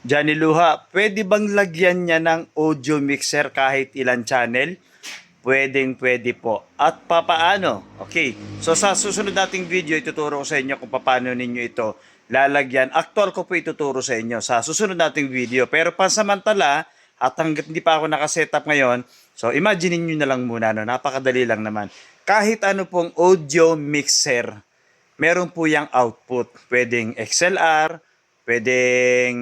Johnny Luha, pwede bang lagyan niya ng audio mixer kahit ilan channel? Pwedeng-pwede po. At papaano? Okay. So sa susunod nating video, ituturo ko sa inyo kung paano ninyo ito lalagyan. Actual ko po ituturo sa inyo sa susunod nating video. Pero pansamantala, at hanggat hindi pa ako nakasetup ngayon, so imagine niyo na lang muna, no? Napakadali lang naman. Kahit ano pong audio mixer, meron po yung output. Pwedeng XLR, pwedeng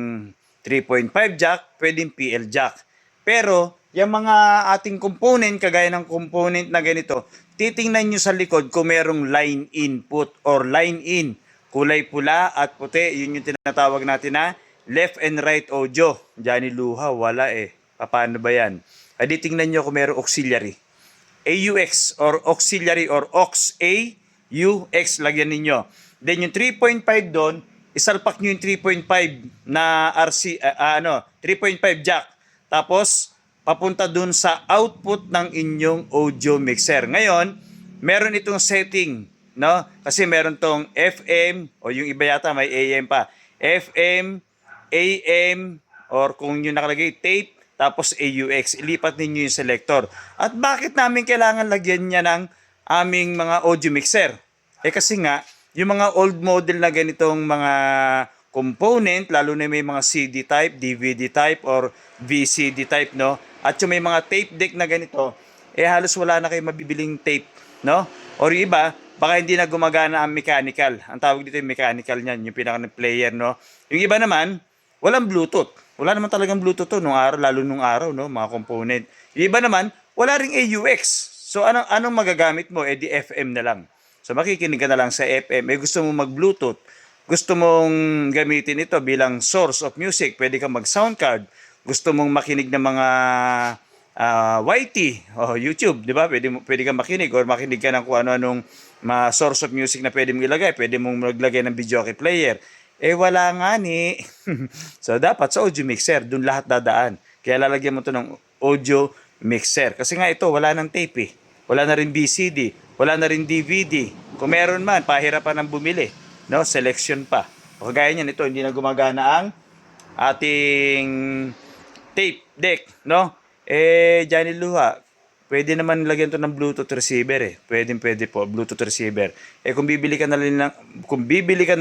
3.5 jack, pwedeng PL jack. Pero, yung mga ating component, kagaya ng component na ganito, titingnan nyo sa likod kung merong line input or line in. Kulay pula at puti, yun yung tinatawag natin na left and right audio. Johnny Luha, wala eh. Paano ba yan? Adi tingnan nyo kung merong auxiliary. AUX or auxiliary or aux AUX lagyan ninyo. Then yung 3.5 doon, isalpak nyo yung 3.5 na 3.5 jack. Tapos papunta doon sa output ng inyong audio mixer. Ngayon, meron itong setting, no? Kasi meron tong FM o yung iba yata may AM pa. FM, AM or kung yung nakalagay tape tapos AUX, ilipat ninyo yung selector. At bakit namin kailangan lagyan niya ng aming mga audio mixer? Kasi nga, yung mga old model na ganitong mga component, lalo na may mga CD type, DVD type, or VCD type, no? At yung may mga tape deck na ganito, halos wala na kayo mabibiling tape, no? Or yung iba, baka hindi na gumagana ang mechanical. Ang tawag dito yung mechanical niyan, yung pinaka-player, no? Yung iba naman, walang Bluetooth. Wala naman talagang Bluetooth to nung araw, lalo nung araw, no, mga component. Yung iba naman, wala ring AUX. So anong magagamit mo? Di FM na lang. So makikinig ka na lang sa FM. Gusto mo mag-Bluetooth, gusto mong gamitin ito bilang source of music, pwede kang mag-sound card. Gusto mong makinig ng mga YT o YouTube, di ba? Pwede kang makinig or makinig ka ng kung ano-anong source of music na pwede mong ilagay. Pwede mong maglagay ng video player. Wala nga ni. So, dapat sa audio mixer, dun lahat dadaan. Kaya lalagyan mo to ng audio mixer. Kasi nga ito, wala nang tape eh. Wala na rin VCD. Wala na rin DVD. Kung meron man, pahirapan ng bumili. No? Selection pa. O kagaya niyan, ito, hindi na gumagana ang ating tape deck. No? Johnny Luha, pwede naman lagyan to ng Bluetooth receiver eh. Pwede po, Bluetooth receiver. Kung bibili ka na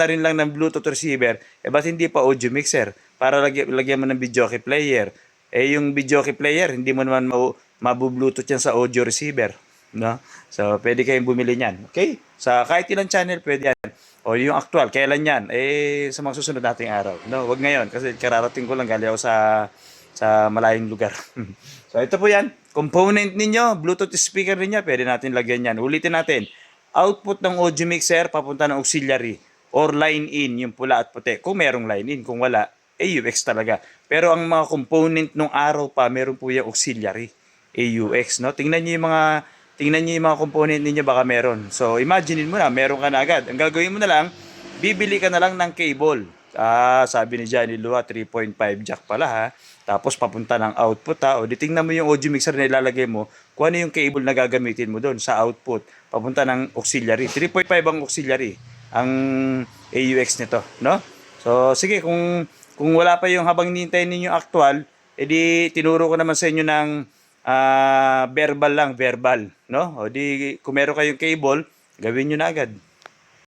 rin lang ng Bluetooth receiver, ba't hindi pa audio mixer? Para lagyan mo ng video player. Yung video player, hindi mo naman mabu-Bluetooth yan sa audio receiver. No? So, pwede kayong bumili niyan. Okay? Sa kahit ilang channel, pwede yan. O yung actual, kailan yan? Sa mga susunod nating araw. No, wag ngayon kasi kararating ko lang galing ako sa malayong lugar. So ito po yan, component ninyo, Bluetooth speaker ninyo, pwede natin lagyan yan. Ulitin natin, output ng audio mixer papunta ng auxiliary or line in, yung pula at puti. Kung merong line in, kung wala, AUX talaga. Pero ang mga component nung araw pa, meron po yung auxiliary, AUX, no? Tingnan niyo yung mga component ninyo, baka meron. So imaginein mo na, meron ka na agad. Ang gagawin mo na lang, bibili ka na lang ng cable. Sabi ni Johnny Luha, 3.5 jack pala ha. Tapos papunta ng output ha. O di tingnan mo yung audio mixer na ilalagay mo, kung ano yung cable na gagamitin mo doon sa output. Papunta ng auxiliary. 3.5 ang auxiliary, ang AUX nito, no? So sige, kung wala pa yung habang hinihintay ninyo actual, edi tinuro ko naman sa inyo ng verbal lang, no? O di kung meron kayong cable, gawin nyo na agad.